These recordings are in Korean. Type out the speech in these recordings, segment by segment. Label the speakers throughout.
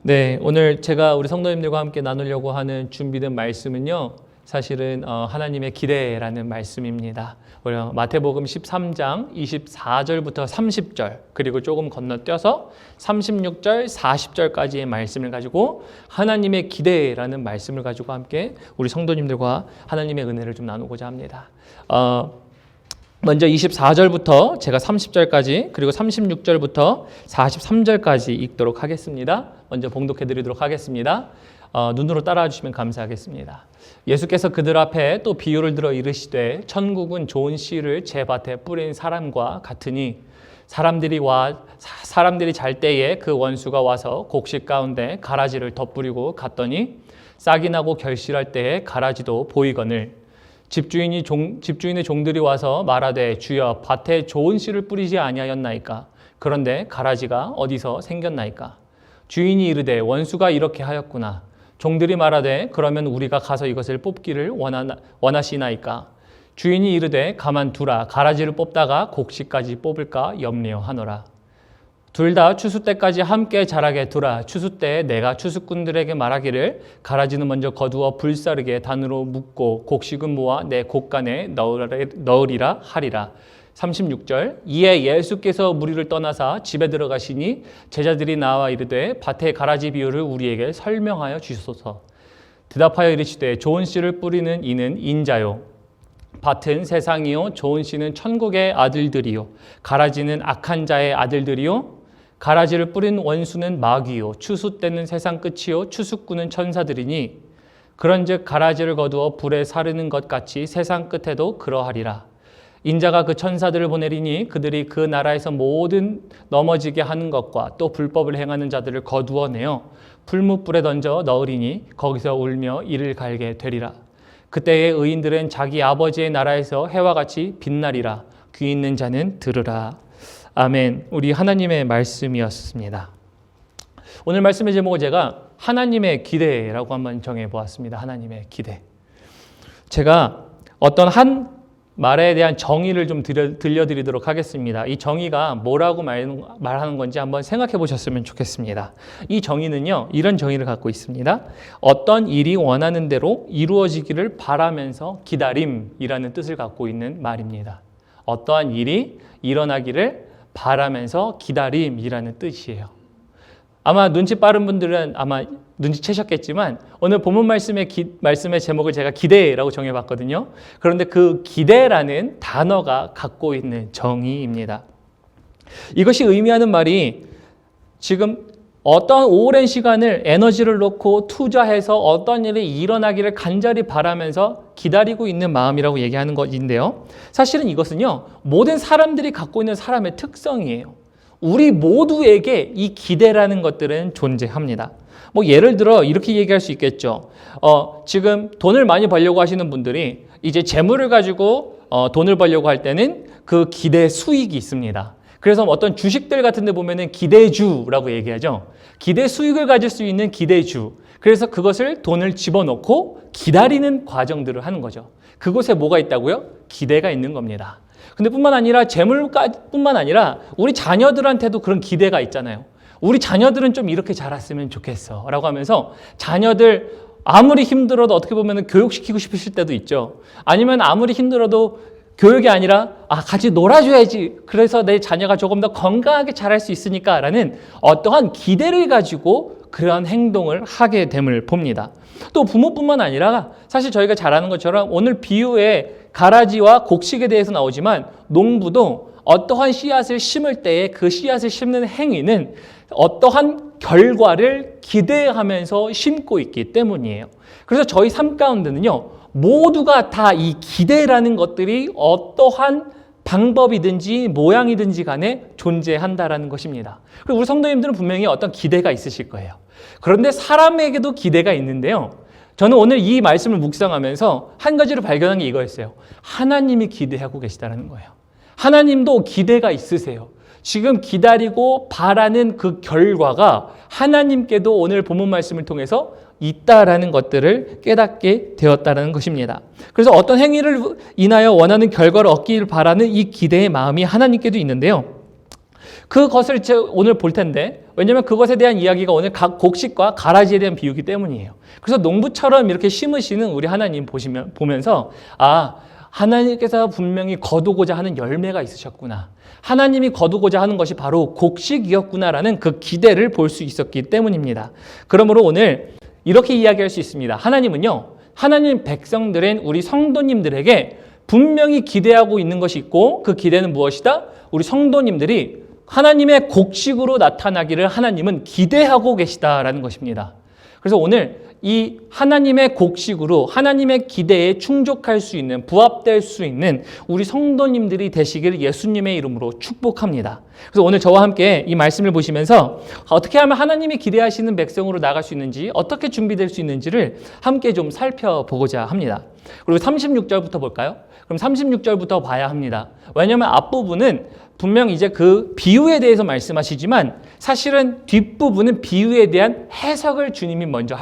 Speaker 1: 네, 오늘 제가 우리 성도님들과 함께 나누려고 하는 준비된 말씀은요, 사실은 하나님의 기대라는 말씀입니다. 우리 마태복음 13장 24절부터 30절, 그리고 조금 건너뛰어서 36절, 40절까지의 말씀을 가지고 하나님의 기대라는 말씀을 가지고 함께 우리 성도님들과 하나님의 은혜를 좀 나누고자 합니다. 먼저 24절부터 제가 30절까지 그리고 36절부터 43절까지 읽도록 하겠습니다. 먼저 봉독해 드리도록 하겠습니다. 눈으로 따라와 주시면 감사하겠습니다. 예수께서 그들 앞에 또 비유를 들어 이르시되 천국은 좋은 씨를 제 밭에 뿌린 사람과 같으니 사람들이 잘 때에 그 원수가 와서 곡식 가운데 가라지를 덧뿌리고 갔더니 싹이 나고 결실할 때에 가라지도 보이거늘 집주인의 종들이 와서 말하되 주여 밭에 좋은 씨를 뿌리지 아니하였나이까? 그런데 가라지가 어디서 생겼나이까? 주인이 이르되 원수가 이렇게 하였구나. 종들이 말하되 그러면 우리가 가서 이것을 뽑기를 원하시나이까? 주인이 이르되 가만두라. 가라지를 뽑다가 곡식까지 뽑을까 염려하노라. 둘 다 추수 때까지 함께 자라게 두라. 추수 때에 내가 추수꾼들에게 말하기를 가라지는 먼저 거두어 불사르게 단으로 묶고 곡식은 모아 내 곡간에 넣으리라 하리라. 36절 이에 예수께서 무리를 떠나사 집에 들어가시니 제자들이 나와 이르되 밭의 가라지 비유를 우리에게 설명하여 주소서. 대답하여 이르시되 좋은 씨를 뿌리는 이는 인자요 밭은 세상이요 좋은 씨는 천국의 아들들이요 가라지는 악한 자의 아들들이요 가라지를 뿌린 원수는 마귀요 추수 때는 세상 끝이요 추수꾼은 천사들이니 그런즉 가라지를 거두어 불에 사르는 것 같이 세상 끝에도 그러하리라. 인자가 그 천사들을 보내리니 그들이 그 나라에서 모든 넘어지게 하는 것과 또 불법을 행하는 자들을 거두어내어 풀무불에 던져 넣으리니 거기서 울며 이를 갈게 되리라. 그때의 의인들은 자기 아버지의 나라에서 해와 같이 빛나리라. 귀 있는 자는 들으라. 아멘. 우리 하나님의 말씀이었습니다. 오늘 말씀의 제목을 제가 하나님의 기대라고 한번 정해보았습니다. 하나님의 기대. 제가 어떤 한 말에 대한 정의를 좀 들려드리도록 하겠습니다. 이 정의가 뭐라고 말하는 건지 한번 생각해 보셨으면 좋겠습니다. 이 정의는요, 이런 정의를 갖고 있습니다. 어떤 일이 원하는 대로 이루어지기를 바라면서 기다림이라는 뜻을 갖고 있는 말입니다. 어떠한 일이 일어나기를 바라면서 기다림이라는 뜻이에요. 아마 눈치 빠른 분들은 아마 눈치채셨겠지만 오늘 본문 말씀의 제목을 제가 기대라고 정해봤거든요. 그런데 그 기대라는 단어가 갖고 있는 정의입니다. 이것이 의미하는 말이 지금 어떤 오랜 시간을 에너지를 놓고 투자해서 어떤 일이 일어나기를 간절히 바라면서 기다리고 있는 마음이라고 얘기하는 것인데요. 사실은 이것은요, 모든 사람들이 갖고 있는 사람의 특성이에요. 우리 모두에게 이 기대라는 것들은 존재합니다. 뭐 예를 들어 이렇게 얘기할 수 있겠죠. 지금 돈을 많이 벌려고 하시는 분들이 이제 재물을 가지고 돈을 벌려고 할 때는 그 기대 수익이 있습니다. 그래서 어떤 주식들 같은 데 보면은 기대주라고 얘기하죠. 기대 수익을 가질 수 있는 기대주. 그래서 그것을 돈을 집어넣고 기다리는 과정들을 하는 거죠. 그곳에 뭐가 있다고요? 기대가 있는 겁니다. 근데 뿐만 아니라 재물뿐만 아니라 우리 자녀들한테도 그런 기대가 있잖아요. 우리 자녀들은 좀 이렇게 자랐으면 좋겠어 라고 하면서 자녀들 아무리 힘들어도 어떻게 보면 교육시키고 싶으실 때도 있죠. 아니면 아무리 힘들어도 교육이 아니라 같이 놀아줘야지. 그래서 내 자녀가 조금 더 건강하게 자랄 수 있으니까 라는 어떠한 기대를 가지고 그러한 행동을 하게 됨을 봅니다. 또 부모뿐만 아니라 사실 저희가 잘 아는 것처럼 오늘 비유에 가라지와 곡식에 대해서 나오지만 농부도 어떠한 씨앗을 심을 때에 그 씨앗을 심는 행위는 어떠한 결과를 기대하면서 심고 있기 때문이에요. 그래서 저희 삶 가운데는요, 모두가 다 이 기대라는 것들이 어떠한 방법이든지 모양이든지 간에 존재한다라는 것입니다. 그리고 우리 성도님들은 분명히 어떤 기대가 있으실 거예요. 그런데 사람에게도 기대가 있는데요. 저는 오늘 이 말씀을 묵상하면서 한 가지를 발견한 게 이거였어요. 하나님이 기대하고 계시다는 거예요. 하나님도 기대가 있으세요. 지금 기다리고 바라는 그 결과가 하나님께도 오늘 본문 말씀을 통해서 있다라는 것들을 깨닫게 되었다는 것입니다. 그래서 어떤 행위를 인하여 원하는 결과를 얻기를 바라는 이 기대의 마음이 하나님께도 있는데요. 그것을 오늘 볼 텐데, 왜냐하면 그것에 대한 이야기가 오늘 곡식과 가라지에 대한 비유이기 때문이에요. 그래서 농부처럼 이렇게 심으시는 우리 하나님 보면서 하나님께서 분명히 거두고자 하는 열매가 있으셨구나, 하나님이 거두고자 하는 것이 바로 곡식이었구나라는 그 기대를 볼 수 있었기 때문입니다. 그러므로 오늘 이렇게 이야기할 수 있습니다. 하나님은요, 하나님 백성들인 우리 성도님들에게 분명히 기대하고 있는 것이 있고, 그 기대는 무엇이다? 우리 성도님들이 하나님의 곡식으로 나타나기를 하나님은 기대하고 계시다라는 것입니다. 그래서 오늘 이 하나님의 곡식으로 하나님의 기대에 충족할 수 있는, 부합될 수 있는 우리 성도님들이 되시기를 예수님의 이름으로 축복합니다. 그래서 오늘 저와 함께 이 말씀을 보시면서 어떻게 하면 하나님이 기대하시는 백성으로 나갈 수 있는지, 어떻게 준비될 수 있는지를 함께 좀 살펴보고자 합니다. 그리고 36절부터 볼까요? 그럼 36절부터 봐야 합니다. 왜냐하면 앞부분은 분명 이제 그 비유에 대해서 말씀하시지만 사실은 뒷부분은 비유에 대한 해석을 주님이 먼저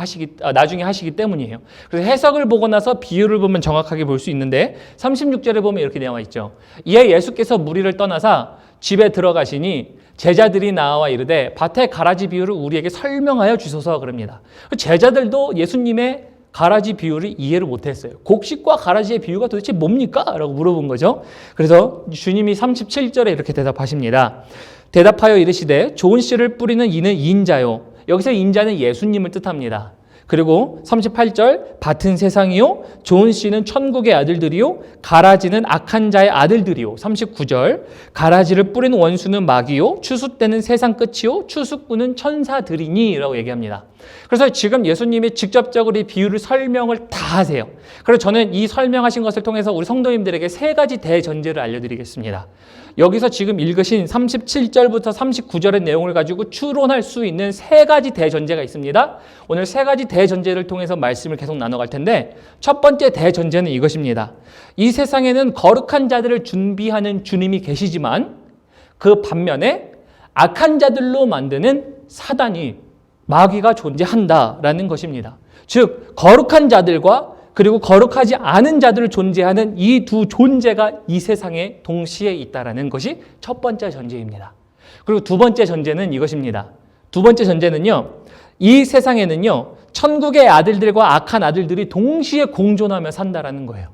Speaker 1: 나중에 하시기 때문이에요. 그래서 해석을 보고 나서 비유를 보면 정확하게 볼 수 있는데, 36절에 보면 이렇게 나와 있죠. 이에 예수께서 무리를 떠나사 집에 들어가시니 제자들이 나와 이르되 밭의 가라지 비유를 우리에게 설명하여 주소서 그럽니다. 제자들도 예수님의 가라지 비유를 이해를 못했어요. 곡식과 가라지의 비유가 도대체 뭡니까? 라고 물어본 거죠. 그래서 주님이 37절에 이렇게 대답하십니다. 대답하여 이르시되 좋은 씨를 뿌리는 이는 인자요. 여기서 인자는 예수님을 뜻합니다. 그리고 38절 밭은 세상이요 좋은 씨는 천국의 아들들이요 가라지는 악한 자의 아들들이요. 39절 가라지를 뿌린 원수는 마귀요 추수 때는 세상 끝이요 추수꾼은 천사들이니 라고 얘기합니다. 그래서 지금 예수님이 직접적으로 이 비유를 설명을 다 하세요. 그래서 저는 이 설명하신 것을 통해서 우리 성도님들에게 세 가지 대전제를 알려드리겠습니다. 여기서 지금 읽으신 37절부터 39절의 내용을 가지고 추론할 수 있는 세 가지 대전제가 있습니다. 오늘 세 가지 대전제를 통해서 말씀을 계속 나눠갈 텐데, 첫 번째 대전제는 이것입니다. 이 세상에는 거룩한 자들을 준비하는 주님이 계시지만 그 반면에 악한 자들로 만드는 사단이, 마귀가 존재한다라는 것입니다. 즉 거룩한 자들과 그리고 거룩하지 않은 자들을 존재하는 이 두 존재가 이 세상에 동시에 있다라는 것이 첫 번째 전제입니다. 그리고 두 번째 전제는 이것입니다. 두 번째 전제는요, 이 세상에는요 천국의 아들들과 악한 아들들이 동시에 공존하며 산다라는 거예요.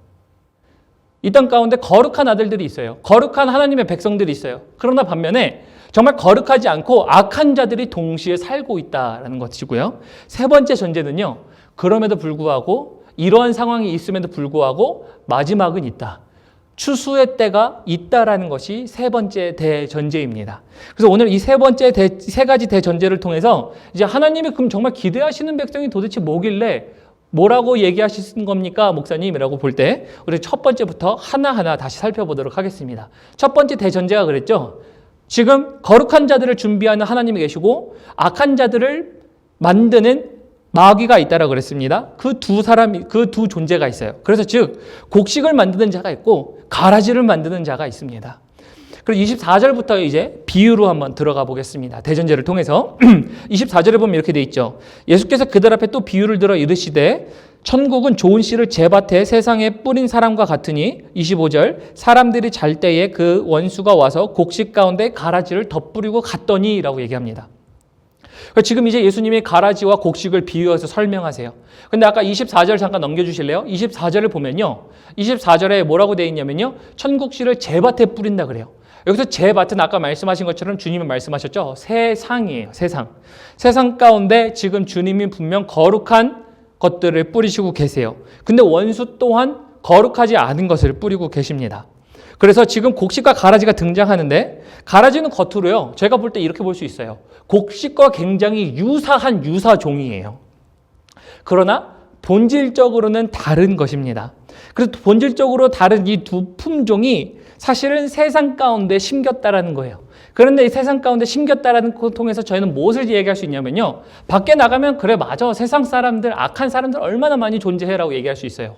Speaker 1: 이 땅 가운데 거룩한 아들들이 있어요. 거룩한 하나님의 백성들이 있어요. 그러나 반면에 정말 거룩하지 않고 악한 자들이 동시에 살고 있다라는 것이고요. 세 번째 전제는요, 그럼에도 불구하고 이러한 상황이 있음에도 불구하고 마지막은 있다. 추수의 때가 있다라는 것이 세 번째 대전제입니다. 그래서 오늘 이 세 가지 대전제를 통해서 이제 하나님이 그럼 정말 기대하시는 백성이 도대체 뭐길래 뭐라고 얘기하시는 겁니까, 목사님이라고 볼 때 우리 첫 번째부터 하나하나 다시 살펴보도록 하겠습니다. 첫 번째 대전제가 그랬죠. 지금 거룩한 자들을 준비하는 하나님이 계시고 악한 자들을 만드는 마귀가 있다라고 그랬습니다. 그 두 존재가 있어요. 그래서 즉 곡식을 만드는 자가 있고 가라지를 만드는 자가 있습니다. 그리고 24절부터 이제 비유로 한번 들어가 보겠습니다. 대전제를 통해서 24절에 보면 이렇게 돼 있죠. 예수께서 그들 앞에 또 비유를 들어 이르시되 천국은 좋은 씨를 제 밭에 세상에 뿌린 사람과 같으니 25절 사람들이 잘 때에 그 원수가 와서 곡식 가운데 가라지를 덧뿌리고 갔더니 라고 얘기합니다. 지금 이제 예수님이 가라지와 곡식을 비유해서 설명하세요. 근데 아까 24절 잠깐 넘겨주실래요? 24절을 보면요, 24절에 뭐라고 되어 있냐면요, 천국 씨를 제 밭에 뿌린다 그래요. 여기서 제 밭은 아까 말씀하신 것처럼 주님이 말씀하셨죠. 세상이에요. 세상 가운데 지금 주님이 분명 거룩한 것들을 뿌리시고 계세요. 근데 원수 또한 거룩하지 않은 것을 뿌리고 계십니다. 그래서 지금 곡식과 가라지가 등장하는데, 가라지는 겉으로요, 제가 볼 때 이렇게 볼 수 있어요. 곡식과 굉장히 유사한 유사종이에요. 그러나 본질적으로는 다른 것입니다. 그래서 본질적으로 다른 이 두 품종이 사실은 세상 가운데 심겼다라는 거예요. 그런데 이 세상 가운데 심겼다라는 것 통해서 저희는 무엇을 얘기할 수 있냐면요, 밖에 나가면 그래 맞아, 세상 사람들, 악한 사람들 얼마나 많이 존재해라고 얘기할 수 있어요.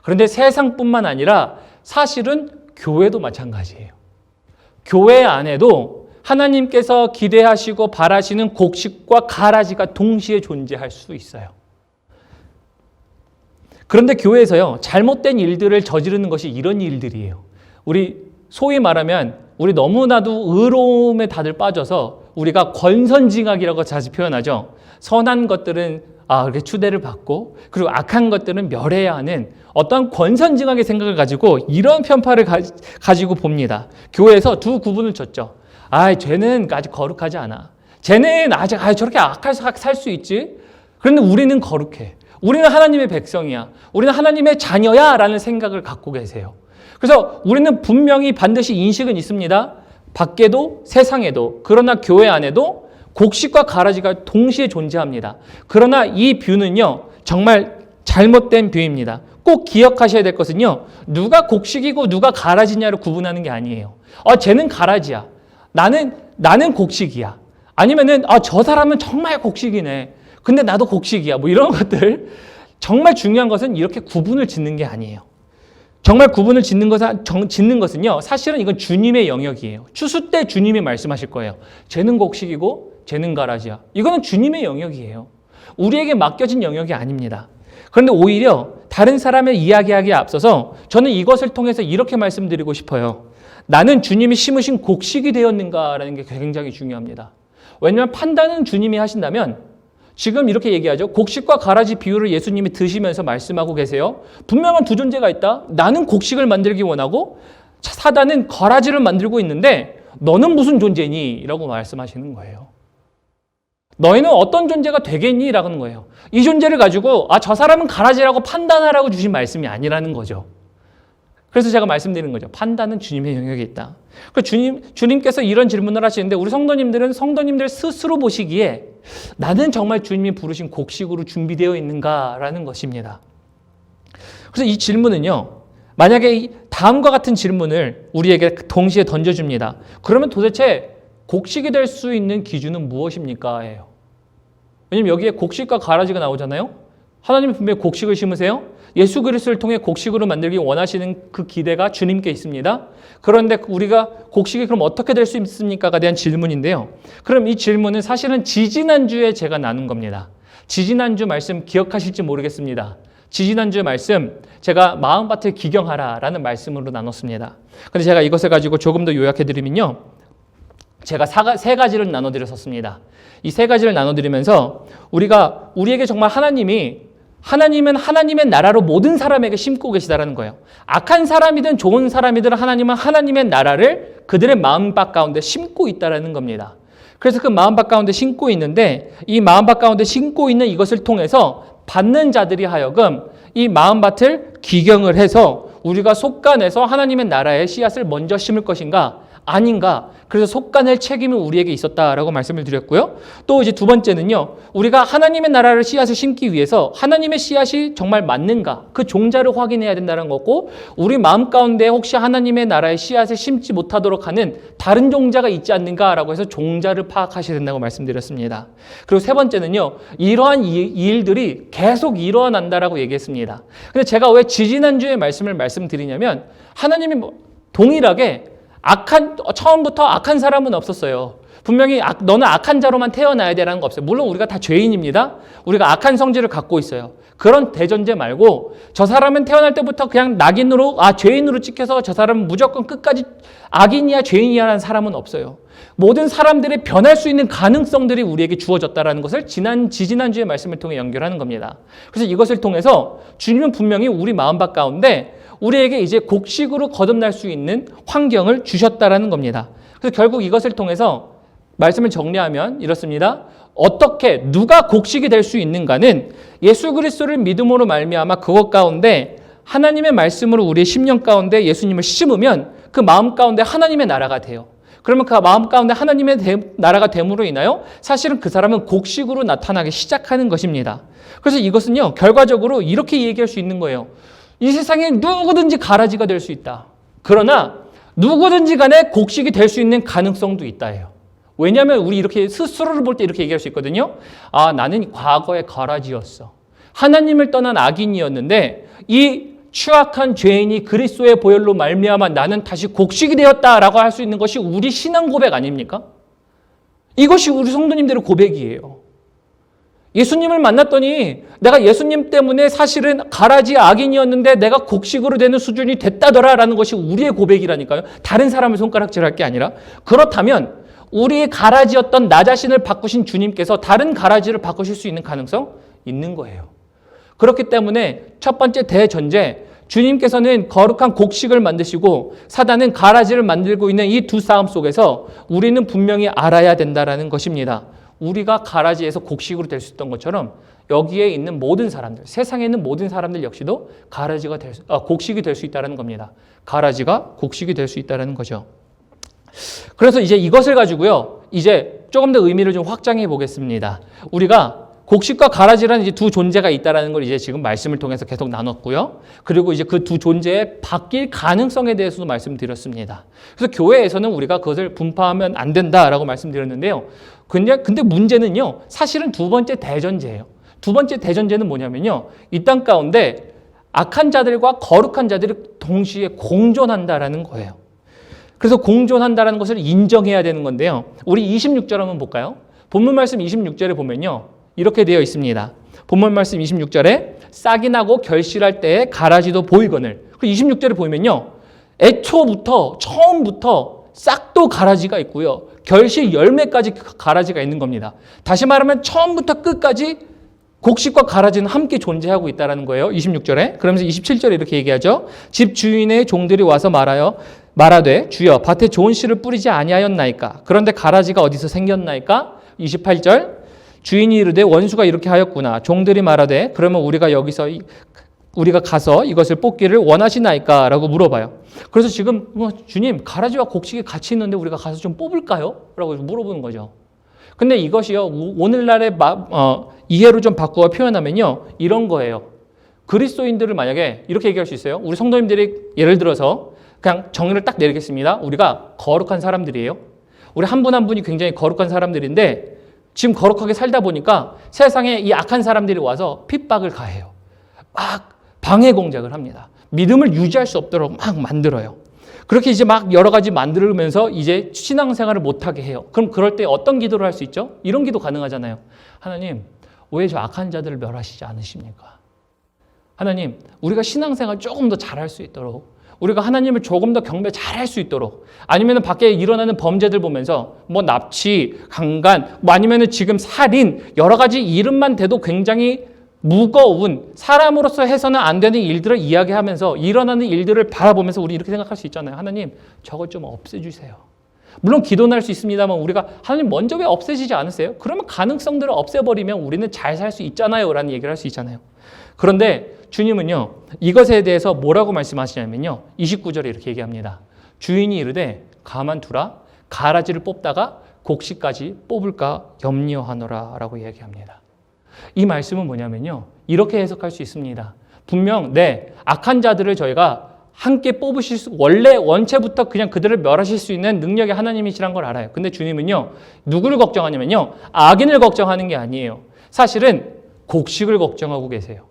Speaker 1: 그런데 세상뿐만 아니라 사실은 교회도 마찬가지예요. 교회 안에도 하나님께서 기대하시고 바라시는 곡식과 가라지가 동시에 존재할 수 있어요. 그런데 교회에서요, 잘못된 일들을 저지르는 것이 이런 일들이에요. 우리 소위 말하면 우리 너무나도 의로움에 다들 빠져서 우리가 권선징악이라고 자주 표현하죠. 선한 것들은 그렇게 추대를 받고 그리고 악한 것들은 멸해야 하는 어떤 권선징악의 생각을 가지고 이런 편파를 가지고 봅니다. 교회에서 두 구분을 쳤죠. 쟤는 아직 거룩하지 않아. 쟤는 아직 저렇게 악할 살 수 있지. 그런데 우리는 거룩해. 우리는 하나님의 백성이야. 우리는 하나님의 자녀야 라는 생각을 갖고 계세요. 그래서 우리는 분명히 반드시 인식은 있습니다. 밖에도 세상에도, 그러나 교회 안에도 곡식과 가라지가 동시에 존재합니다. 그러나 이 뷰는요, 정말 잘못된 뷰입니다. 꼭 기억하셔야 될 것은요, 누가 곡식이고 누가 가라지냐를 구분하는 게 아니에요. 쟤는 가라지야. 나는 곡식이야. 아니면은 저 사람은 정말 곡식이네. 근데 나도 곡식이야. 뭐 이런 것들. 정말 중요한 것은 이렇게 구분을 짓는 게 아니에요. 정말 구분을 짓는 것은요, 사실은 이건 주님의 영역이에요. 추수 때 주님이 말씀하실 거예요. 쟤는 곡식이고 쟤는 가라지야. 이거는 주님의 영역이에요. 우리에게 맡겨진 영역이 아닙니다. 그런데 오히려 다른 사람의 이야기하기에 앞서서 저는 이것을 통해서 이렇게 말씀드리고 싶어요. 나는 주님이 심으신 곡식이 되었는가라는 게 굉장히 중요합니다. 왜냐하면 판단은 주님이 하신다면 지금 이렇게 얘기하죠. 곡식과 가라지 비유를 예수님이 드시면서 말씀하고 계세요. 분명한 두 존재가 있다. 나는 곡식을 만들기 원하고 사단은 가라지를 만들고 있는데 너는 무슨 존재니? 라고 말씀하시는 거예요. 너희는 어떤 존재가 되겠니? 라는 거예요. 이 존재를 가지고 저 사람은 가라지라고 판단하라고 주신 말씀이 아니라는 거죠. 그래서 제가 말씀드리는 거죠. 판단은 주님의 영역에 있다. 주님께서 이런 질문을 하시는데 우리 성도님들은 성도님들 스스로 보시기에 나는 정말 주님이 부르신 곡식으로 준비되어 있는가라는 것입니다. 그래서 이 질문은요. 만약에 다음과 같은 질문을 우리에게 동시에 던져줍니다. 그러면 도대체 곡식이 될 수 있는 기준은 무엇입니까? 예요. 왜냐면 여기에 곡식과 가라지가 나오잖아요. 하나님이 분명히 곡식을 심으세요. 예수 그리스도를 통해 곡식으로 만들기 원하시는 그 기대가 주님께 있습니다. 그런데 우리가 곡식이 그럼 어떻게 될 수 있습니까가 대한 질문인데요. 그럼 이 질문은 사실은 지지난주에 제가 나눈 겁니다. 지지난주 말씀 기억하실지 모르겠습니다. 지지난주 말씀 제가 마음밭을 기경하라 라는 말씀으로 나눴습니다. 근데 제가 이것을 가지고 조금 더 요약해드리면요. 제가 세 가지를 나눠드렸었습니다. 이 세 가지를 나눠드리면서 우리에게 정말 하나님은 하나님의 나라로 모든 사람에게 심고 계시다라는 거예요. 악한 사람이든 좋은 사람이든 하나님은 하나님의 나라를 그들의 마음밭 가운데 심고 있다라는 겁니다. 그래서 그 마음밭 가운데 심고 있는데 이 마음밭 가운데 심고 있는 이것을 통해서 받는 자들이 하여금 이 마음밭을 기경을 해서 우리가 속간에서 하나님의 나라의 씨앗을 먼저 심을 것인가 아닌가. 그래서 속간할 책임이 우리에게 있었다라고 말씀을 드렸고요. 또 이제 두 번째는요. 우리가 하나님의 나라를 씨앗을 심기 위해서 하나님의 씨앗이 정말 맞는가. 그 종자를 확인해야 된다는 거고 우리 마음 가운데 혹시 하나님의 나라의 씨앗을 심지 못하도록 하는 다른 종자가 있지 않는가라고 해서 종자를 파악하셔야 된다고 말씀드렸습니다. 그리고 세 번째는요. 이러한 일들이 계속 일어난다라고 얘기했습니다. 근데 제가 왜 지지난주에 말씀드리냐면 하나님이 동일하게 처음부터 악한 사람은 없었어요. 분명히 너는 악한 자로만 태어나야 되라는 거 없어요. 물론 우리가 다 죄인입니다. 우리가 악한 성질을 갖고 있어요. 그런 대전제 말고 저 사람은 태어날 때부터 그냥 낙인으로 죄인으로 찍혀서 저 사람은 무조건 끝까지 악인이야 죄인이야라는 사람은 없어요. 모든 사람들이 변할 수 있는 가능성들이 우리에게 주어졌다는 것을 지지난주의 말씀을 통해 연결하는 겁니다. 그래서 이것을 통해서 주님은 분명히 우리 마음밭 가운데 우리에게 이제 곡식으로 거듭날 수 있는 환경을 주셨다라는 겁니다. 그래서 결국 이것을 통해서 말씀을 정리하면 이렇습니다. 누가 곡식이 될 수 있는가는 예수 그리스도를 믿음으로 말미암아 그것 가운데 하나님의 말씀으로 우리의 심령 가운데 예수님을 심으면 그 마음 가운데 하나님의 나라가 돼요. 그러면 그 마음 가운데 하나님의 나라가 됨으로 인하여 사실은 그 사람은 곡식으로 나타나기 시작하는 것입니다. 그래서 이것은요, 결과적으로 이렇게 얘기할 수 있는 거예요. 이 세상에 누구든지 가라지가 될 수 있다. 그러나 누구든지 간에 곡식이 될 수 있는 가능성도 있다예요. 왜냐하면 우리 이렇게 스스로를 볼 때 이렇게 얘기할 수 있거든요. 나는 과거에 가라지였어. 하나님을 떠난 악인이었는데 이 추악한 죄인이 그리스도의 보혈로 말미암아 나는 다시 곡식이 되었다라고 할 수 있는 것이 우리 신앙 고백 아닙니까? 이것이 우리 성도님들의 고백이에요. 예수님을 만났더니 내가 예수님 때문에 사실은 가라지 악인이었는데 내가 곡식으로 되는 수준이 됐다더라라는 것이 우리의 고백이라니까요. 다른 사람을 손가락질할 게 아니라. 그렇다면 우리의 가라지였던 나 자신을 바꾸신 주님께서 다른 가라지를 바꾸실 수 있는 가능성 있는 거예요. 그렇기 때문에 첫 번째 대전제, 주님께서는 거룩한 곡식을 만드시고 사단은 가라지를 만들고 있는 이 두 싸움 속에서 우리는 분명히 알아야 된다는 것입니다. 우리가 가라지에서 곡식으로 될 수 있던 것처럼 여기에 있는 모든 사람들, 세상에 있는 모든 사람들 역시도 곡식이 될 수 있다는 겁니다. 가라지가 곡식이 될 수 있다는 거죠. 그래서 이제 이것을 가지고요, 이제 조금 더 의미를 좀 확장해 보겠습니다. 우리가 곡식과 가라지라는 이제 두 존재가 있다는 걸 이제 지금 말씀을 통해서 계속 나눴고요. 그리고 이제 그 두 존재의 바뀔 가능성에 대해서도 말씀드렸습니다. 그래서 교회에서는 우리가 그것을 분파하면 안 된다라고 말씀드렸는데요. 근데 문제는요, 사실은 두 번째 대전제예요. 두 번째 대전제는 뭐냐면요, 이 땅 가운데 악한 자들과 거룩한 자들이 동시에 공존한다라는 거예요. 그래서 공존한다라는 것을 인정해야 되는 건데요. 우리 26절 한번 볼까요? 본문 말씀 26절에 보면요, 이렇게 되어 있습니다. 본문 말씀 26절에 싹이 나고 결실할 때에 가라지도 보이거늘. 26절에 보면요, 처음부터 싹도 가라지가 있고요, 결실 열매까지 가라지가 있는 겁니다. 다시 말하면 처음부터 끝까지 곡식과 가라지는 함께 존재하고 있다는 거예요. 26절에. 그러면서 27절에 이렇게 얘기하죠. 집 주인의 종들이 와서 말하되 주여 밭에 좋은 씨를 뿌리지 아니하였나이까? 그런데 가라지가 어디서 생겼나이까? 28절. 주인이 이르되 원수가 이렇게 하였구나. 종들이 말하되 그러면 우리가 가서 이것을 뽑기를 원하시나이까? 라고 물어봐요. 그래서 지금 주님, 가라지와 곡식이 같이 있는데 우리가 가서 좀 뽑을까요? 라고 물어보는 거죠. 근데 이것이요, 오늘날의 이해로 좀 바꾸어 표현하면요, 이런 거예요. 그리스도인들을 만약에 이렇게 얘기할 수 있어요. 우리 성도님들이 예를 들어서 그냥 정의를 딱 내리겠습니다. 우리가 거룩한 사람들이에요. 우리 한 분 한 분이 굉장히 거룩한 사람들인데 지금 거룩하게 살다 보니까 세상에 이 악한 사람들이 와서 핍박을 가해요. 막 방해 공작을 합니다. 믿음을 유지할 수 없도록 막 만들어요. 그렇게 이제 막 여러 가지 만들면서 이제 신앙생활을 못하게 해요. 그럼 그럴 때 어떤 기도를 할 수 있죠? 이런 기도 가능하잖아요. 하나님, 왜 저 악한 자들을 멸하시지 않으십니까? 하나님, 우리가 신앙생활 조금 더 잘할 수 있도록, 우리가 하나님을 조금 더 경배 잘할 수 있도록, 아니면 밖에 일어나는 범죄들 보면서 뭐 납치, 강간, 뭐 아니면 지금 살인, 여러 가지 이름만 대도 굉장히 무거운, 사람으로서 해서는 안 되는 일들을 이야기하면서 일어나는 일들을 바라보면서 우리 이렇게 생각할 수 있잖아요. 하나님, 저것 좀 없애주세요. 물론 기도는 할 수 있습니다만 우리가 하나님 먼저 왜 없애지지 않으세요? 그러면 가능성들을 없애버리면 우리는 잘 살 수 있잖아요 라는 얘기를 할 수 있잖아요. 그런데 주님은요, 이것에 대해서 뭐라고 말씀하시냐면요, 29절에 이렇게 얘기합니다. 주인이 이르되 가만두라, 가라지를 뽑다가 곡식까지 뽑을까 염려하노라 라고 얘기합니다. 이 말씀은 뭐냐면요, 이렇게 해석할 수 있습니다. 분명 악한 자들을 저희가 함께 뽑으실 수, 원래 원체부터 그냥 그들을 멸하실 수 있는 능력이 하나님이시란 걸 알아요. 근데 주님은요, 누구를 걱정하냐면요, 악인을 걱정하는 게 아니에요. 사실은 곡식을 걱정하고 계세요.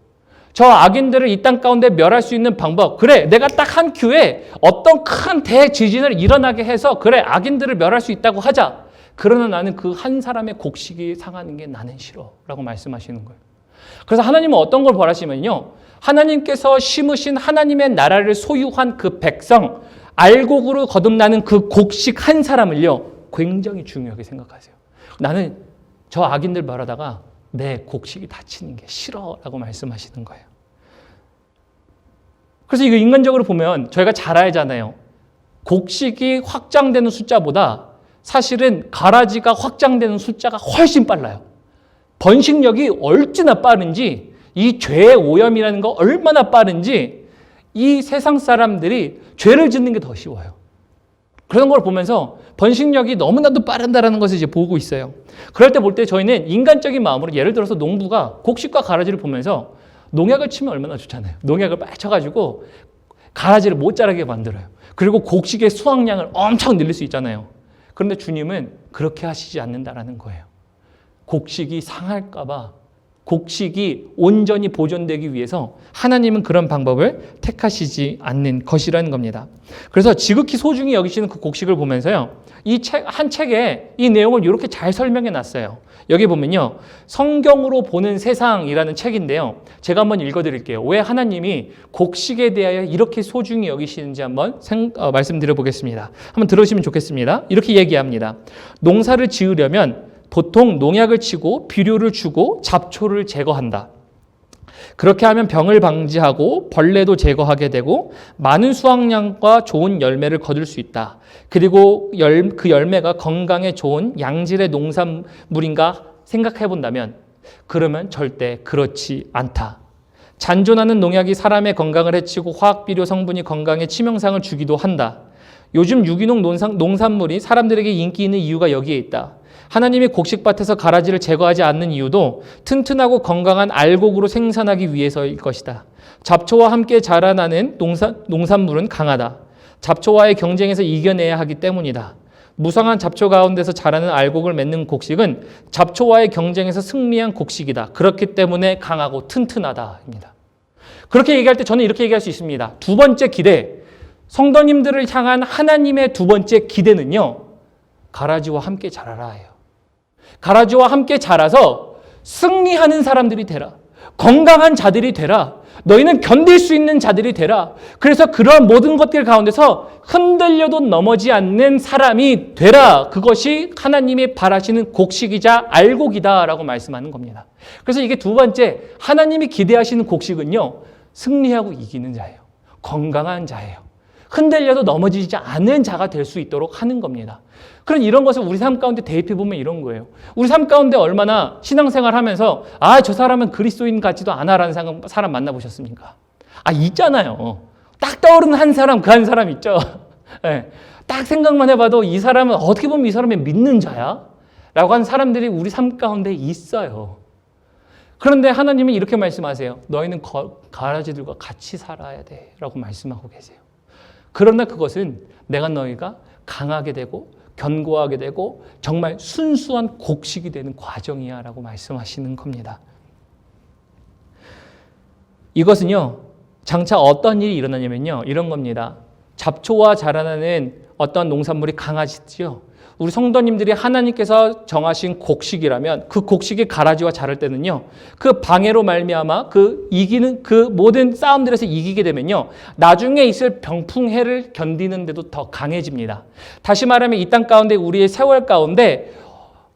Speaker 1: 저 악인들을 이 땅 가운데 멸할 수 있는 방법, 그래, 내가 딱 한 큐에 어떤 큰 대지진을 일어나게 해서 그래, 악인들을 멸할 수 있다고 하자. 그러나 나는 그 한 사람의 곡식이 상하는 게 나는 싫어 라고 말씀하시는 거예요. 그래서 하나님은 어떤 걸 바라시면요, 하나님께서 심으신 하나님의 나라를 소유한 그 백성, 알곡으로 거듭나는 그 곡식 한 사람을요, 굉장히 중요하게 생각하세요. 나는 저 악인들 말하다가 내 곡식이 다치는 게 싫어 라고 말씀하시는 거예요. 그래서 이거 인간적으로 보면 저희가 잘 알잖아요. 곡식이 확장되는 숫자보다 사실은 가라지가 확장되는 숫자가 훨씬 빨라요. 번식력이 얼마나 빠른지, 이 죄의 오염이라는 거 얼마나 빠른지 이 세상 사람들이 죄를 짓는 게 더 쉬워요. 그런 걸 보면서 번식력이 너무나도 빠른다는 것을 이제 보고 있어요. 그럴 때 볼 때 저희는 인간적인 마음으로, 예를 들어서 농부가 곡식과 가라지를 보면서 농약을 치면 얼마나 좋잖아요. 농약을 빨리 쳐가지고 가라지를 못 자라게 만들어요. 그리고 곡식의 수확량을 엄청 늘릴 수 있잖아요. 그런데 주님은 그렇게 하시지 않는다라는 거예요. 곡식이 상할까 봐 곡식이 온전히 보존되기 위해서 하나님은 그런 방법을 택하시지 않는 것이라는 겁니다. 그래서 지극히 소중히 여기시는 그 곡식을 보면서요, 한 책에 이 내용을 이렇게 잘 설명해 놨어요. 여기 보면요, 성경으로 보는 세상이라는 책인데요, 제가 한번 읽어드릴게요. 왜 하나님이 곡식에 대하여 이렇게 소중히 여기시는지 한번 말씀드려 보겠습니다. 한번 들으시면 좋겠습니다. 이렇게 얘기합니다. 농사를 지으려면 보통 농약을 치고 비료를 주고 잡초를 제거한다. 그렇게 하면 병을 방지하고 벌레도 제거하게 되고 많은 수확량과 좋은 열매를 거둘 수 있다. 그리고 그 열매가 건강에 좋은 양질의 농산물인가 생각해 본다면 그러면 절대 그렇지 않다. 잔존하는 농약이 사람의 건강을 해치고 화학비료 성분이 건강에 치명상을 주기도 한다. 요즘 유기농 농산물이 사람들에게 인기 있는 이유가 여기에 있다. 하나님이 곡식밭에서 가라지를 제거하지 않는 이유도 튼튼하고 건강한 알곡으로 생산하기 위해서일 것이다. 잡초와 함께 자라나는 농산물은 강하다. 잡초와의 경쟁에서 이겨내야 하기 때문이다. 무성한 잡초 가운데서 자라는 알곡을 맺는 곡식은 잡초와의 경쟁에서 승리한 곡식이다. 그렇기 때문에 강하고 튼튼하다입니다. 그렇게 얘기할 때 저는 이렇게 얘기할 수 있습니다. 두 번째 기대, 성도님들을 향한 하나님의 두 번째 기대는요, 가라지와 함께 자라라예요. 가라지와 함께 자라서 승리하는 사람들이 되라. 건강한 자들이 되라. 너희는 견딜 수 있는 자들이 되라. 그래서 그러한 모든 것들 가운데서 흔들려도 넘어지 않는 사람이 되라. 그것이 하나님이 바라시는 곡식이자 알곡이다라고 말씀하는 겁니다. 그래서 이게 두 번째, 하나님이 기대하시는 곡식은요, 승리하고 이기는 자예요. 건강한 자예요. 흔들려도 넘어지지 않는 자가 될 수 있도록 하는 겁니다. 그런 이런 것을 우리 삶 가운데 대입해 보면 이런 거예요. 우리 삶 가운데 얼마나 신앙생활 하면서 저 사람은 그리스도인 같지도 않아라는 사람 만나보셨습니까? 있잖아요. 딱 떠오르는 한 사람, 그 한 사람 있죠. 네. 딱 생각만 해봐도 이 사람은 어떻게 보면 이 사람이 믿는 자야? 라고 하는 사람들이 우리 삶 가운데 있어요. 그런데 하나님은 이렇게 말씀하세요. 너희는 가라지들과 같이 살아야 돼 라고 말씀하고 계세요. 그러나 그것은 내가 너희가 강하게 되고 견고하게 되고 정말 순수한 곡식이 되는 과정이야 라고 말씀하시는 겁니다. 이것은요, 장차 어떤 일이 일어나냐면요, 이런 겁니다. 잡초와 자라나는 어떤 농산물이 강하시죠. 우리 성도님들이 하나님께서 정하신 곡식이라면 그 곡식이 가라지와 자랄 때는요, 그 방해로 말미암아 그 모든 싸움들에서 이기게 되면요, 나중에 있을 병풍해를 견디는데도 더 강해집니다. 다시 말하면 이 땅 가운데 우리의 세월 가운데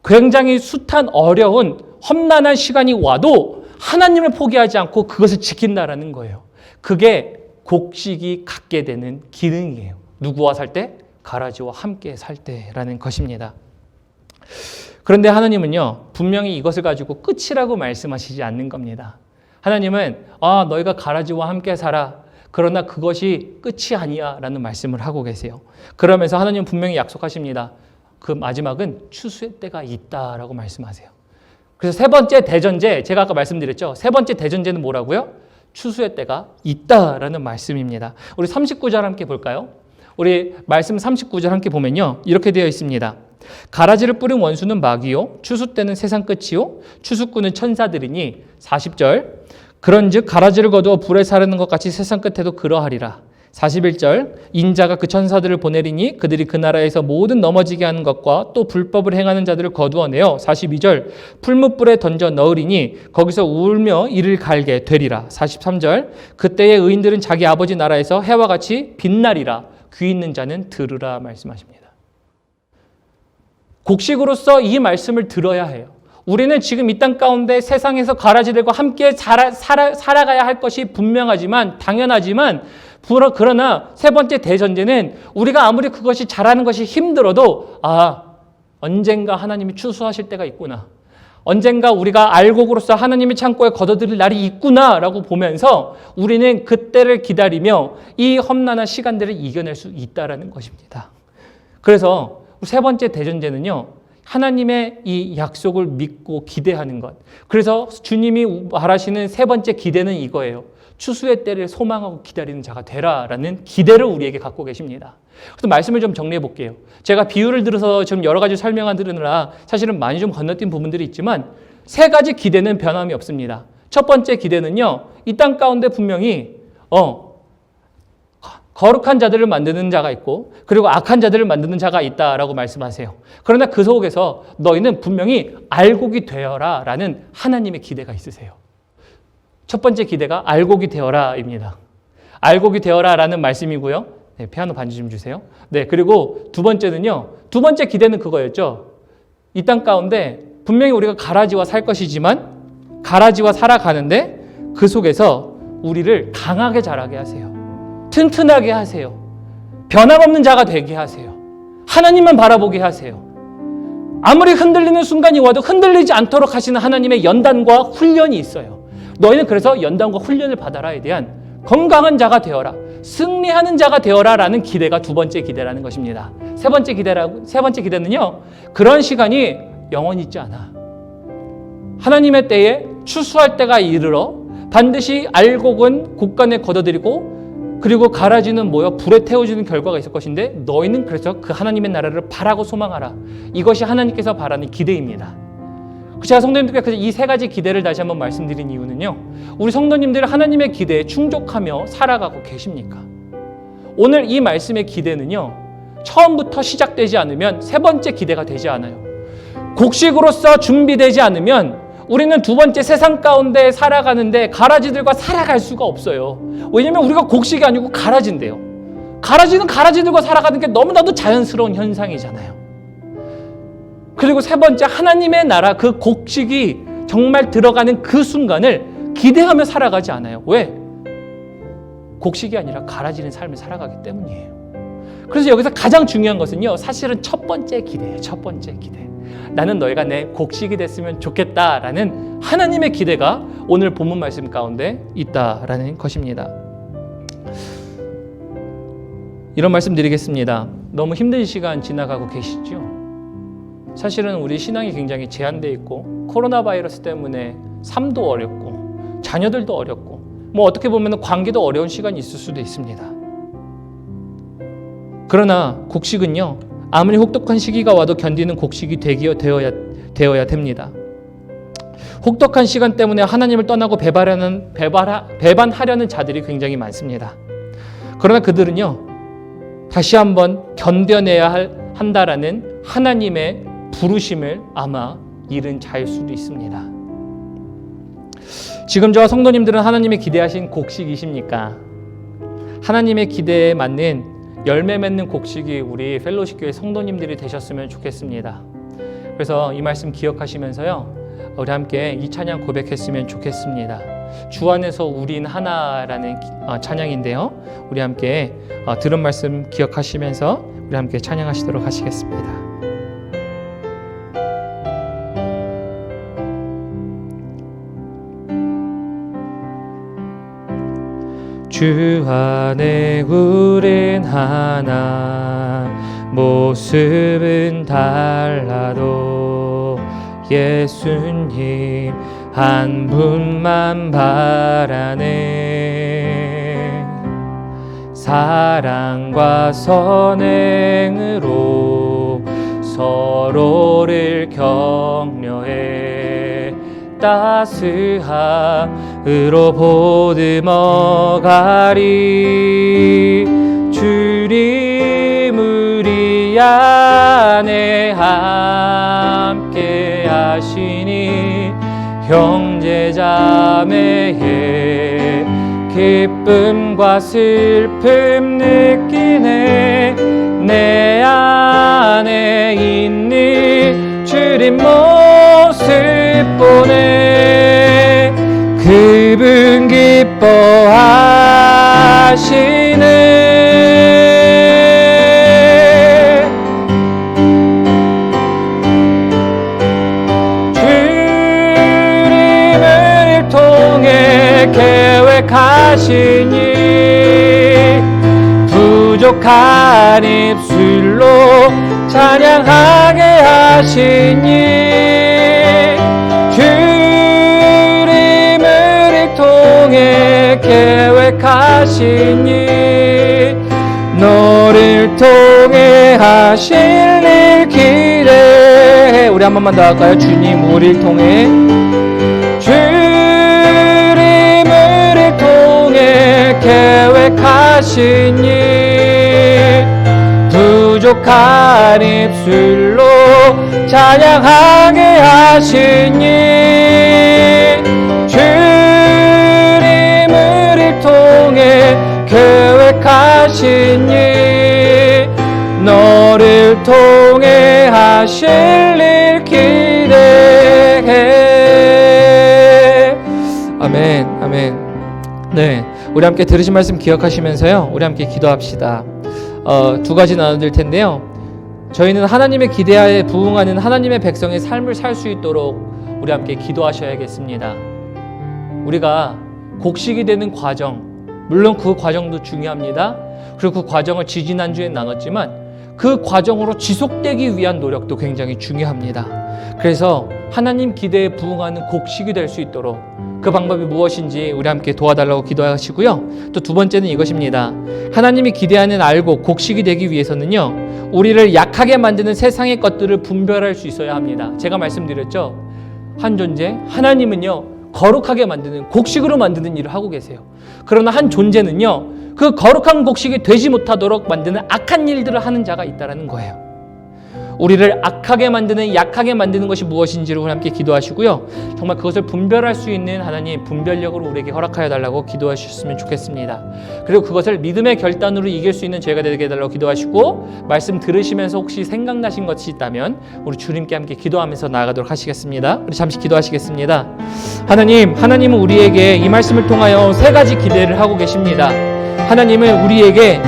Speaker 1: 굉장히 숱한 어려운 험난한 시간이 와도 하나님을 포기하지 않고 그것을 지킨다라는 거예요. 그게 곡식이 갖게 되는 기능이에요. 누구와 살 때? 가라지와 함께 살 때라는 것입니다. 그런데 하나님은요, 분명히 이것을 가지고 끝이라고 말씀하시지 않는 겁니다. 하나님은 너희가 가라지와 함께 살아. 그러나 그것이 끝이 아니야 라는 말씀을 하고 계세요. 그러면서 하나님은 분명히 약속하십니다. 그 마지막은 추수의 때가 있다라고 말씀하세요. 그래서 세 번째 대전제, 제가 아까 말씀드렸죠. 세 번째 대전제는 뭐라고요? 추수의 때가 있다라는 말씀입니다. 우리 39절 함께 볼까요? 우리 말씀 39절 함께 보면요, 이렇게 되어 있습니다. 가라지를 뿌린 원수는 마귀요, 추수 때는 세상 끝이요, 추수꾼은 천사들이니. 40절, 그런즉 가라지를 거두어 불에 사르는 것 같이 세상 끝에도 그러하리라. 41절, 인자가 그 천사들을 보내리니 그들이 그 나라에서 모든 넘어지게 하는 것과 또 불법을 행하는 자들을 거두어내어. 42절, 풀무불에 던져 넣으리니 거기서 울며 이를 갈게 되리라. 43절, 그때의 의인들은 자기 아버지 나라에서 해와 같이 빛나리라. 귀 있는 자는 들으라 말씀하십니다. 곡식으로서 이 말씀을 들어야 해요. 우리는 지금 이 땅 가운데 세상에서 가라지들과 함께 살아가야 할 것이 분명하지만, 당연하지만, 그러나 세 번째 대전제는 우리가 아무리 그것이 잘하는 것이 힘들어도 언젠가 하나님이 추수하실 때가 있구나. 언젠가 우리가 알곡으로서 하나님의 창고에 거둬들일 날이 있구나라고 보면서 우리는 그때를 기다리며 이 험난한 시간들을 이겨낼 수 있다라는 것입니다. 그래서 세 번째 대전제는요, 하나님의 이 약속을 믿고 기대하는 것. 그래서 주님이 바라시는 세 번째 기대는 이거예요. 추수의 때를 소망하고 기다리는 자가 되라라는 기대를 우리에게 갖고 계십니다. 그래서 말씀을 좀 정리해 볼게요. 제가 비유를 들어서 좀 여러 가지 설명을 들으느라 사실은 많이 좀 건너뛴 부분들이 있지만, 세 가지 기대는 변함이 없습니다. 첫 번째 기대는요, 이 땅 가운데 분명히 거룩한 자들을 만드는 자가 있고 그리고 악한 자들을 만드는 자가 있다라고 말씀하세요. 그러나 그 속에서 너희는 분명히 알곡이 되어라 라는 하나님의 기대가 있으세요. 첫 번째 기대가 알곡이 되어라입니다. 알곡이 되어라 라는 말씀이고요. 네, 피아노 반주 좀 주세요. 네, 그리고 두 번째는요, 두 번째 기대는 그거였죠. 이 땅 가운데 분명히 우리가 가라지와 살 것이지만 가라지와 살아가는데 그 속에서 우리를 강하게 자라게 하세요. 튼튼하게 하세요. 변함없는 자가 되게 하세요. 하나님만 바라보게 하세요. 아무리 흔들리는 순간이 와도 흔들리지 않도록 하시는 하나님의 연단과 훈련이 있어요. 너희는 그래서 연단과 훈련을 받아라에 대한 건강한 자가 되어라, 승리하는 자가 되어라 라는 기대가 두 번째 기대라는 것입니다. 세 번째 기대는요, 그런 시간이 영원히 있지 않아. 하나님의 때에 추수할 때가 이르러 반드시 알곡은 곡간에 걷어들이고 그리고 가라지는 불에 태워주는 결과가 있을 것인데 너희는 그래서 그 하나님의 나라를 바라고 소망하라. 이것이 하나님께서 바라는 기대입니다. 제가 성도님들께 이 세 가지 기대를 다시 한번 말씀드린 이유는요, 우리 성도님들 하나님의 기대에 충족하며 살아가고 계십니까? 오늘 이 말씀의 기대는요, 처음부터 시작되지 않으면 세 번째 기대가 되지 않아요. 곡식으로서 준비되지 않으면 우리는 두 번째 세상 가운데 살아가는데 가라지들과 살아갈 수가 없어요. 왜냐하면 우리가 곡식이 아니고 가라지인데요. 가라지는 가라지들과 살아가는 게 너무나도 자연스러운 현상이잖아요. 그리고 세 번째, 하나님의 나라, 그 곡식이 정말 들어가는 그 순간을 기대하며 살아가지 않아요. 왜? 곡식이 아니라 가라지는 삶을 살아가기 때문이에요. 그래서 여기서 가장 중요한 것은요, 사실은 첫 번째 기대예요. 첫 번째 기대. 나는 너희가 내 곡식이 됐으면 좋겠다라는 하나님의 기대가 오늘 본문 말씀 가운데 있다라는 것입니다. 이런 말씀 드리겠습니다. 너무 힘든 시간 지나가고 계시죠? 사실은 우리 신앙이 굉장히 제한되어 있고 코로나 바이러스 때문에 삶도 어렵고 자녀들도 어렵고 어떻게 보면 관계도 어려운 시간이 있을 수도 있습니다. 그러나 곡식은요, 아무리 혹독한 시기가 와도 견디는 곡식이 되어야 됩니다. 혹독한 시간 때문에 하나님을 떠나고 배반하려는 자들이 굉장히 많습니다. 그러나 그들은요, 다시 한번 견뎌내야 한다라는 하나님의 부르심을 아마 잃은 자일 수도 있습니다. 지금 저와 성도님들은 하나님의 기대하신 곡식이십니까? 하나님의 기대에 맞는 열매 맺는 곡식이 우리 펠로십 교회 성도님들이 되셨으면 좋겠습니다. 그래서 이 말씀 기억하시면서요, 우리 함께 이 찬양 고백했으면 좋겠습니다. 주 안에서 우린 하나라는 찬양인데요, 우리 함께 들은 말씀 기억하시면서 우리 함께 찬양하시도록 하시겠습니다. 주 안에 우린 하나, 모습은 달라도 예수님 한 분만 바라네. 사랑과 선행으로 서로를 격려해 따스함으로 보듬어가리. 주님 우리 안에 함께 하시니 형제자매의 기쁨과 슬픔 느끼네. 내 안에 있는 주님 모습 보네. 그분 기뻐하시네. 주님을 통해 계획하시니 부족한 입술로 찬양하게 하시니. 주님을 통해 계획하시니 너를 통해 하실 일 기대해. 우리 우리 한 번만 더 할까요? 주님 우리를 통해 우리를 통해 계획하신 일 부족한 입술로 찬양하게 하신 일 주님 우리를 통해 계획하신 일 너를 통해 하실 일 기대해. 아멘, 아멘. 네, 우리 함께 들으신 말씀 기억하시면서요, 우리 함께 기도합시다. 두 가지 나눠드릴 텐데요. 저희는 하나님의 기대하에 부응하는 하나님의 백성의 삶을 살 수 있도록 우리 함께 기도하셔야겠습니다. 우리가 곡식이 되는 과정, 물론 그 과정도 중요합니다. 그리고 그 과정을 지지난주에 나눴지만 그 과정으로 지속되기 위한 노력도 굉장히 중요합니다. 그래서 하나님 기대에 부응하는 곡식이 될 수 있도록 그 방법이 무엇인지 우리 함께 도와달라고 기도하시고요. 또 두 번째는 이것입니다. 하나님이 기대하는 알고 곡식이 되기 위해서는요, 우리를 약하게 만드는 세상의 것들을 분별할 수 있어야 합니다. 제가 말씀드렸죠. 한 존재, 하나님은요, 거룩하게 만드는, 곡식으로 만드는 일을 하고 계세요. 그러나 한 존재는요, 그 거룩한 곡식이 되지 못하도록 만드는 악한 일들을 하는 자가 있다는 거예요. 우리를 악하게 만드는, 약하게 만드는 것이 무엇인지를 우리 함께 기도하시고요. 정말 그것을 분별할 수 있는 하나님 분별력으로 우리에게 허락하여 달라고 기도하셨으면 좋겠습니다. 그리고 그것을 믿음의 결단으로 이길 수 있는 저희가 되게 해달라고 기도하시고, 말씀 들으시면서 혹시 생각나신 것이 있다면 우리 주님께 함께 기도하면서 나아가도록 하시겠습니다. 우리 잠시 기도하시겠습니다. 하나님은 우리에게 이 말씀을 통하여 세 가지 기대를 하고 계십니다. 하나님은 우리에게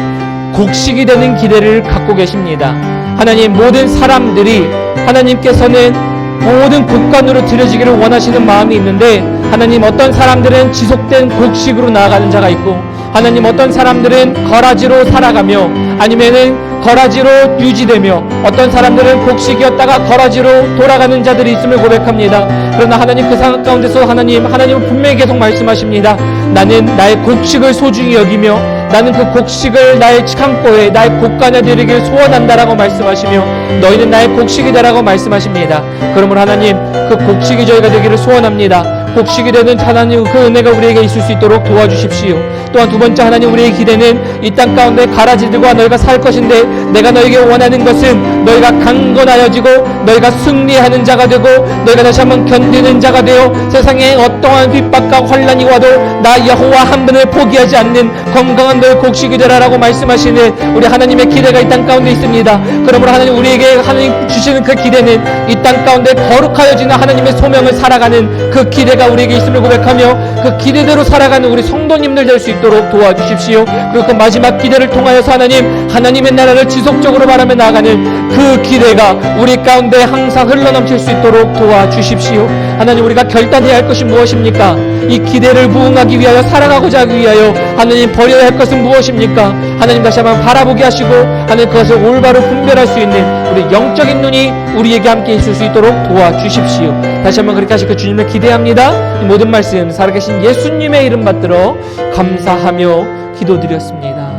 Speaker 1: 곡식이 되는 기대를 갖고 계십니다. 하나님, 모든 사람들이 하나님께서는 모든 곡간으로 드려지기를 원하시는 마음이 있는데, 하나님, 어떤 사람들은 지속된 곡식으로 나아가는 자가 있고, 하나님, 어떤 사람들은 거라지로 살아가며 아니면은 거라지로 유지되며, 어떤 사람들은 곡식이었다가 거라지로 돌아가는 자들이 있음을 고백합니다. 그러나 하나님, 그 상황 가운데서 하나님은 분명히 계속 말씀하십니다. 나는 나의 곡식을 소중히 여기며 나는 그 곡식을 나의 창고에, 나의 곡간에 드리길 소원한다라고 말씀하시며, 너희는 나의 곡식이 되라고 말씀하십니다. 그러므로 하나님, 그 곡식이 저희가 되기를 소원합니다. 곡식이 되는 하나님, 그 은혜가 우리에게 있을 수 있도록 도와주십시오. 또한 두 번째, 하나님, 우리의 기대는 이 땅 가운데 가라지들과 너희가 살 것인데, 내가 너에게 원하는 것은 너희가 강건하여지고 너희가 승리하는 자가 되고 너희가 다시 한번 견디는 자가 되어 세상에 어떠한 핍박과 환난이 와도 나 여호와 한 분을 포기하지 않는 건강한 너희 곡식이 되라라고 말씀하시는 우리 하나님의 기대가 이 땅 가운데 있습니다. 그러므로 하나님, 우리에게 하나님 주시는 그 기대는 이 땅 가운데 거룩하여지는 하나님의 소명을 살아가는 그 기대가 우리에게 있음을 고백하며, 그 기대대로 살아가는 우리 성도님들 될 수 있도록 도와주십시오. 그리고 그 마지막 기대를 통하여서 하나님의 나라를 지속적으로 바라며 나아가는 그 기대가 우리 가운데 항상 흘러넘칠 수 있도록 도와주십시오. 하나님, 우리가 결단해야 할 것이 무엇입니까? 이 기대를 부응하기 위하여, 살아가고자 하기 위하여 하나님 버려야 할 것은 무엇입니까? 하나님, 다시 한번 바라보게 하시고 하나님, 그것을 올바로 분별할 수 있는 우리 영적인 눈이 우리에게 함께 있을 수 있도록 도와주십시오. 다시 한번 그렇게 하실 그 주님을 기대합니다. 이 모든 말씀 살아계신 예수님의 이름 받들어 감사하며 기도드렸습니다.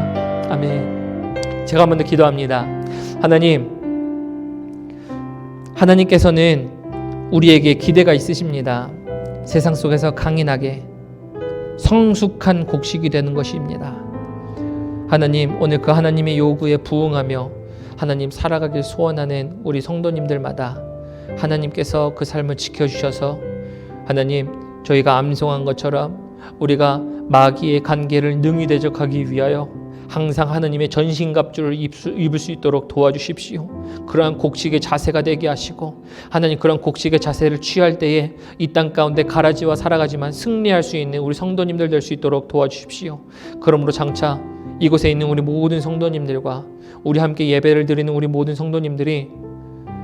Speaker 1: 아멘. 제가 한 번 더 기도합니다. 하나님께서는 우리에게 기대가 있으십니다. 세상 속에서 강인하게 성숙한 곡식이 되는 것입니다. 하나님, 오늘 그 하나님의 요구에 부응하며 하나님 살아가길 소원하는 우리 성도님들마다 하나님께서 그 삶을 지켜주셔서 하나님, 저희가 암송한 것처럼 우리가 마귀의 관계를 능히 대적하기 위하여 항상 하나님의 전신갑주를 입을 수 있도록 도와주십시오. 그러한 곡식의 자세가 되게 하시고, 하나님, 그런 곡식의 자세를 취할 때에 이 땅 가운데 가라지와 살아가지만 승리할 수 있는 우리 성도님들 될 수 있도록 도와주십시오. 그러므로 장차 이곳에 있는 우리 모든 성도님들과 우리 함께 예배를 드리는 우리 모든 성도님들이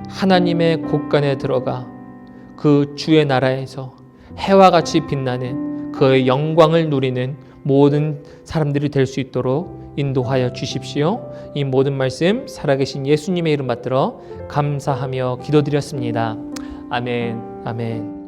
Speaker 1: 하나님의 곳간에 들어가 그 주의 나라에서 해와 같이 빛나는 그의 영광을 누리는 모든 사람들이 될 수 있도록 인도하여 주십시오. 이 모든 말씀 살아계신 예수님의 이름 받들어 감사하며 기도드렸습니다. 아멘, 아멘.